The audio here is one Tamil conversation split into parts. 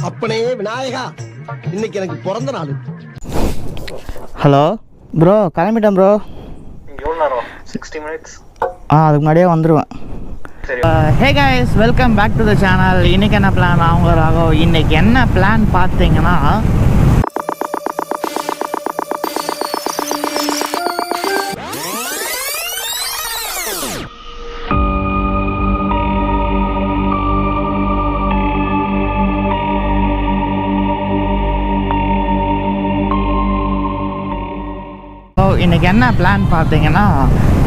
அப்பனே விநாயகா, இன்னைக்கு எனக்கு பிறந்த நாள். ஹலோ ப்ரோ, கிளம்பிட்டேன் ப்ரோ. எவ்வளோ நேரம்? 60 minutes. அதுக்கு முன்னாடியே வந்துடுவேன். Hey guys, welcome back to the channel. இன்றைக்கி என்ன பிளான்? அவங்க ராகவ். இன்றைக்கி என்ன பிளான் பார்த்தீங்கன்னா, இன்றைக்கி என்ன பிளான் பார்த்தீங்கன்னா,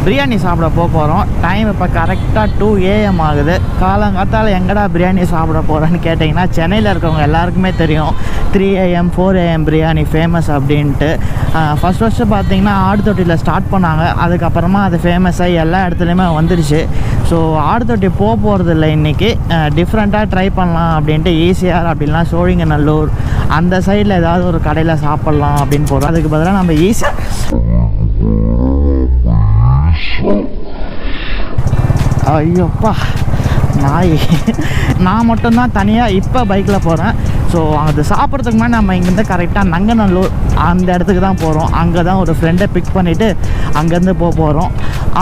பிரியாணி சாப்பிட போகிறோம். டைம் இப்போ கரெக்டாக 2 AM ஆகுது. காலங்காத்தால் எங்கடா பிரியாணி சாப்பிட போகிறேன்னு கேட்டிங்கன்னா, சென்னையில் இருக்கவங்க எல்லாருக்குமே தெரியும் 3 AM 4 AM பிரியாணி ஃபேமஸ் அப்படின்ட்டு. ஃபஸ்ட்டு பார்த்தீங்கன்னா ஆடுதொட்டியில் ஸ்டார்ட் பண்ணாங்க. அதுக்கப்புறமா அது ஃபேமஸாகி எல்லா இடத்துலையுமே வந்துடுச்சு. ஸோ ஆடுதொட்டி போகிறது இல்லை இன்றைக்கி. டிஃப்ரெண்ட்டாக ட்ரை பண்ணலாம் அப்படின்ட்டு ஈஸியாக அப்படின்னா சோழிங்கநல்லூர் அந்த சைடில் ஏதாவது ஒரு கடையில் சாப்பிட்லாம் அப்படின்னு போகிறோம். அதுக்கு பதிலாக நம்ம ஐயோப்பா நாய், நான் மட்டும்தான் தனியாக இப்போ பைக்கில் போகிறேன். ஸோ அது சாப்பிட்றதுக்கு முன்னாடி நம்ம இங்கேருந்து கரெக்டாக நங்கநல்லூர் அந்த இடத்துக்கு தான் போகிறோம். அங்கே தான் ஒரு ஃப்ரெண்டை பிக் பண்ணிவிட்டு அங்கேருந்து போகிறோம்.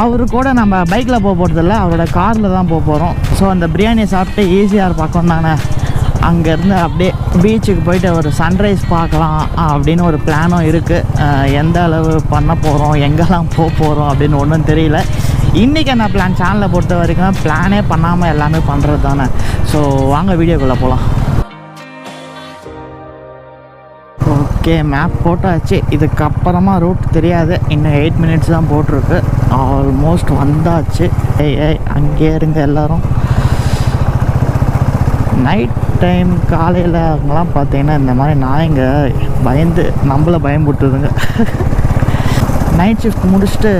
அவரு கூட நம்ம பைக்கில் போகிறதில்ல, அவரோட காரில் தான் போகிறோம். ஸோ அந்த பிரியாணியை சாப்பிட்டு ஈஸியாக பக்கம் தானே, அங்கேருந்து அப்படியே பீச்சுக்கு போயிட்டு ஒரு சன்ரைஸ் பார்க்கலாம் அப்படின்னு ஒரு பிளானும் இருக்குது. எந்த அளவு பண்ண போகிறோம், எங்கெல்லாம் போகிறோம் அப்படின்னு ஒன்றும் தெரியல. இன்றைக்கி என்ன பிளான், சேனலை பொறுத்த வரைக்கும் பிளானே பண்ணாமல் எல்லாமே பண்ணுறது தானே. ஸோ வாங்க வீடியோக்குள்ளே போகலாம். ஓகே, மேப் போட்டாச்சு. இதுக்கப்புறமா ரூட் தெரியாது. இன்னும் 8 minutes தான் போட்டிருக்கு. ஆல்மோஸ்ட் வந்தாச்சு. அங்கேயே இருங்க எல்லோரும். நைட் டைம் காலையில் அவங்களாம் பார்த்தீங்கன்னா இந்த மாதிரி நாய்ங்க பயந்து நம்மளை பயம்புட்டுதுங்க. நைட் ஷிஃப்ட் முடிச்சுட்டு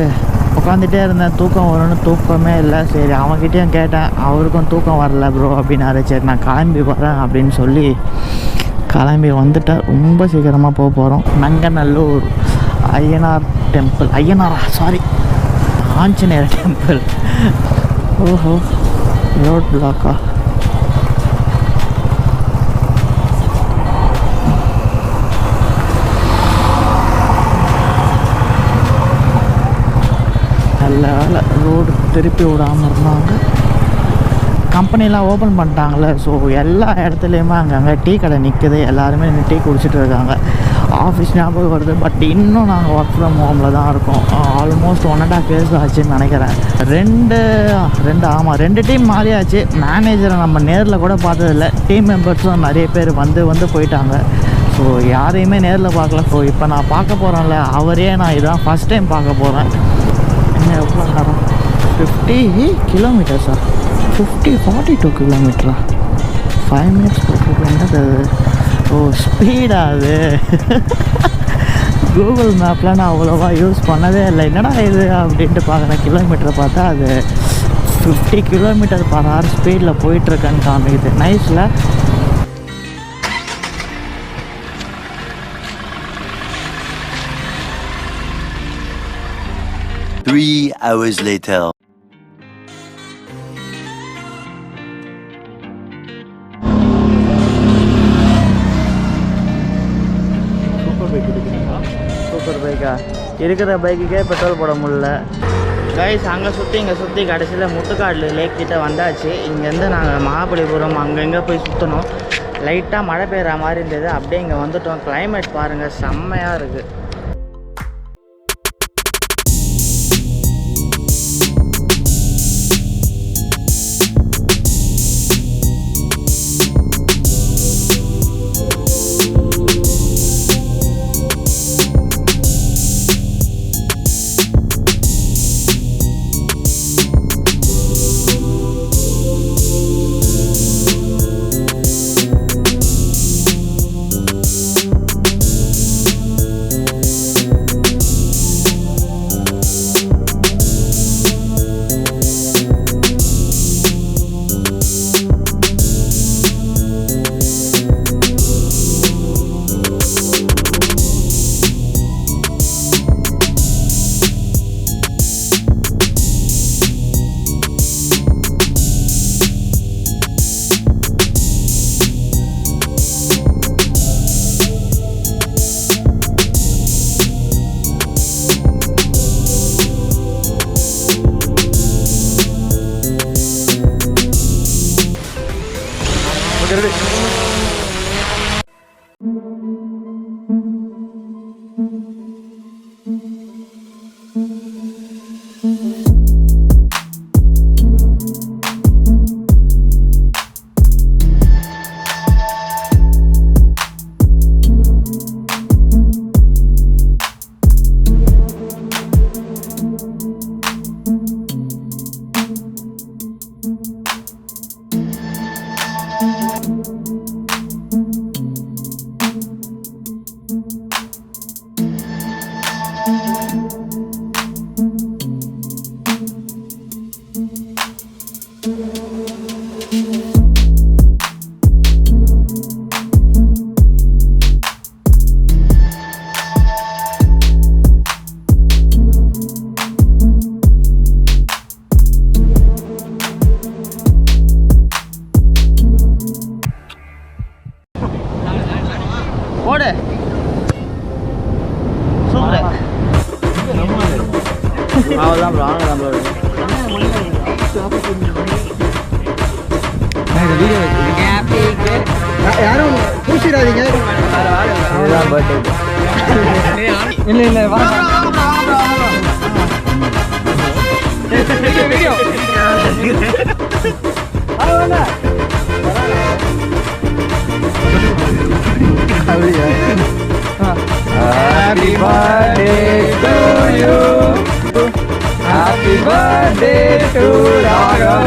உட்காந்துட்டே இருந்தேன். தூக்கம் வரும்னு தூக்கமே இல்லை. சரி, அவங்ககிட்டயும் கேட்டேன், அவருக்கும் தூக்கம் வரல ப்ரோ அப்படின்னாரு. சரி நான் கிளம்பி வரேன் அப்படின்னு சொல்லி கிளம்பி வந்துட்டேன். ரொம்ப சீக்கிரமாக போகிறோம். Nanganallur Ayyanar temple, Anjaneyar temple. ஓஹோ, ரோட் பிளாக்கா? நல்ல வேலை ரோடு திருப்பி விடாமல் இருந்தாங்க. கம்பெனிலாம் ஓப்பன் பண்ணிட்டாங்களே. ஸோ எல்லா இடத்துலையுமே அங்கங்கே டீ கடை நிற்குது. எல்லாருமே டீ குடிச்சிட்டு இருக்காங்க. ஆஃபீஸ் ஞாபகம் வருது. பட் இன்னும் நாங்கள் ஒர்க் ஃப்ரம் ஹோமில் தான் இருக்கோம். ஆல்மோஸ்ட் 1.5 years ஆச்சுன்னு நினைக்கிறேன். ரெண்டு டீம் மாறியாச்சு. மேனேஜரை நம்ம நேரில் கூட பார்த்ததில்ல. டீம் மெம்பர்ஸும் நிறைய பேர் வந்து போயிட்டாங்க. ஸோ யாரையுமே நேரில் பார்க்கல. ஸோ இப்போ நான் பார்க்க போகிறேன்ல, அவரே நான் இதான் ஃபஸ்ட் டைம் பார்க்க போகிறேன். என்ன எவ்வளோ நேரம்? 50 kilometers 42 kilometers 5 minutes என்னது? ஓ, ஸ்பீடா அது? கூகுள் மேப்பில் நான் அவ்வளோவா யூஸ் பண்ணதே இல்லை. என்னடா இது அப்படின்ட்டு பார்க்குறேன். கிலோமீட்டரை பார்த்தா அது 50 km/h ஸ்பீடில் போயிட்டுருக்கேன்னு காமிக்குது. நைஸில். Three hours later. சூப்பர் பைக்கா? இருக்கிற பைக்குக்கே பெட்ரோல் போட முடியல. கைஸ், அங்கே சுற்றி இங்கே சுற்றி கடைசியில் முட்டுக்காடு லேக் கிட்ட வந்தாச்சு. இங்கேருந்து நாங்கள் மகாபலிபுரம் அங்கங்கே போய் சுற்றணும். லைட்டாக மழை பெய்கிற மாதிரி இருந்தது. அப்படியே இங்கே வந்துட்டோம். கிளைமேட் பாருங்கள், செம்மையாக இருக்குது. போடு சூப்பர் அவ்வளோதான் ப்ரோ அவ்வளோதான் ப்ரோ யாரும் பூசிடாதீங்க. இல்ல இல்ல வா Happy birthday to you. Happy birthday to Raghav.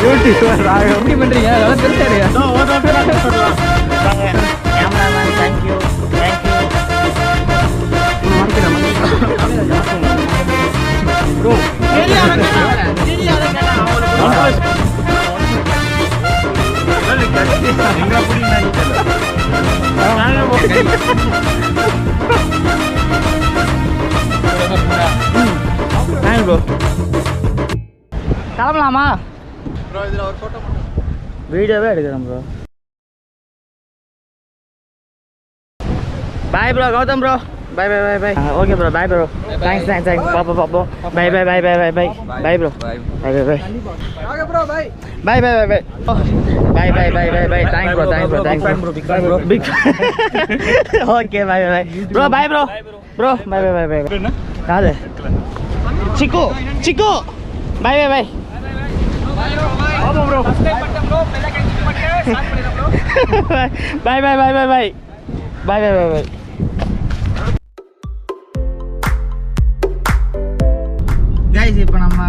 Beautiful Raghav. எப்படி பண்றீங்க? நல்லா பெருசா இருங்க. ஒரு பேரா சொல்லலாம். வாங்க. Cameraman thank you. Thank you. bro. Area ரங்கனா. எங்க புடி நான் கிளம்பலாமா வீடியோவே எடுக்கிறேன் bro. Bye bro Gautam bro. Bye bye bye bye. Okay bro bye bro. Thanks thanks thanks பாப்பா பாப்பா. Bye bye bye bye bye bye bye bro. Bye bye bye. ராக bro bye. Bye bye bye bye. Bye bye bye bye bye. Thanks bro thanks bro thanks bro. Big bye bro. Big. Okay bye bye bye. Bro bye bro. Bro bye bye bye bye. காது. சிக்கு சிக்கு. Bye bye bye. ஆமா bro. Bye bye bye bye bye. Bye bye bye bye. Guys இப்போ நம்ம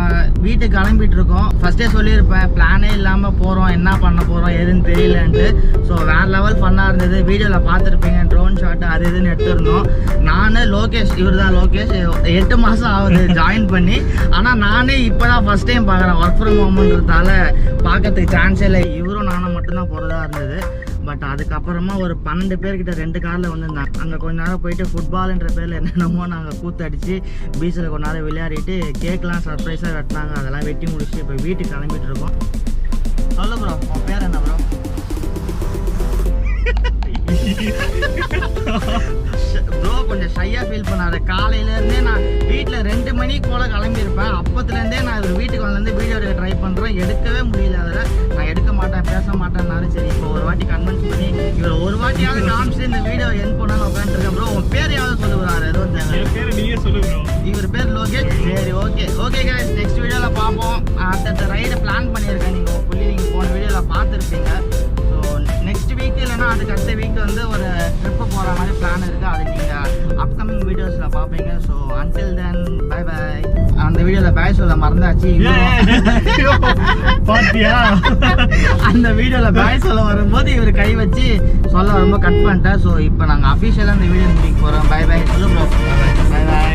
வீட்டுக்கு கிளம்பிட்டு இருக்கோம். ஃபர்ஸ்டே சொல்லியிருப்பேன் பிளானே இல்லாமல் போகிறோம், என்ன பண்ண போகிறோம் எதுன்னு தெரியலன்ட்டு. ஸோ வேறு லெவல் ஃபன்னாக இருந்தது. வீடியோவில் பார்த்துருப்பீங்க ட்ரோன் ஷாட்டு அது இதுன்னு எடுத்துருந்தோம். நான் லோகேஷ், இவர் தான் லோகேஷ். 8 மாதம் ஆகுது ஜாயின் பண்ணி. ஆனால் நானே இப்போ தான் ஃபஸ்ட் டைம் பார்க்குறேன். ஒர்க் ஃப்ரம் ஹோம்ன்றதால பார்க்கறதுக்கு சான்ஸே இல்லை. இவரும் நானும் மட்டும்தான் போகிறதா இருந்தது. பட் அதுக்கப்புறமா ஒரு 12 பேர்கிட்ட 2 காரில் வந்துருந்தாங்க. அங்கே கொஞ்ச நேரம் போயிட்டு ஃபுட்பால்ன்ற பேரில் என்னென்னமோ நாங்கள் கூத்தடிச்சு பீச்சில் கொஞ்ச நேரம் விளையாடிட்டு கேக்லாம் சர்ப்ரைஸாக வெட்டினாங்க. அதெல்லாம் வெட்டி முடிச்சுட்டு இப்போ வீட்டுக்கு கிளம்பிட்டு இருக்கோம். சொல்லு ப்ரோ, உன் பேர் என்ன ப்ரோ? ப்ரோ கொஞ்சம் ஷையாக ஃபீல் பண்ணாரு. காலையிலேருந்தே நான் வீட்டில் 2 மணிக்கு போல் கிளம்பியிருப்பேன். அப்போத்துலேருந்தே நான் இவர் வீட்டுக்கு வந்து வீடியோ எடுக்க ட்ரை பண்ணுறேன். எடுக்கவே முடியல. அதில் நான் எடுக்க மாட்டேன் பேச மாட்டேன்னாரு. சரி இப்போ ஒரு வாட்டி கன்வின்ஸ் பண்ணி இவர் ஒரு வாட்டியாவது காமிச்சு இந்த வீடியோ என் பண்ணாலும் உட்காந்துருக்கேன். ப்ரோ உன் பேர் யாவது சொல்லுவார்? ஏதோ இவர் பேர் லோகேஷ். சரி ஓகே ஓகே கைஸ், நெக்ஸ்ட் வீடியோவில் பார்ப்போம். அடுத்த ரைடை பிளான் பண்ணியிருக்கேன். நீங்கள் புள்ளி நீங்கள் போன வீடியோவில் பார்த்துருப்பீங்க. ஸோ நெக்ஸ்ட் வீக் இல்லைன்னா அதுக்கு அடுத்த வீக் வந்து ஒரு ட்ரிப்பு போகிற மாதிரி பிளான் இருக்குது. அது நீங்கள் அப்கமிங் வீடியோஸில் பார்ப்பீங்க. So until then bye bye. அந்த வீடியோவில் பாய் சொல்ல மறந்தாச்சு. அந்த வீடியோவில் பாய் சொல்ல வரும்போது இவர் கை வச்சு சொல்ல வரும்போது கட் பண்ணிட்டேன். ஸோ இப்போ நாங்கள் அஃபிஷியலாக அந்த வீடியோ முடிக்க போகிறோம். பை பை சொல்லு ப்ரோ. Bye by.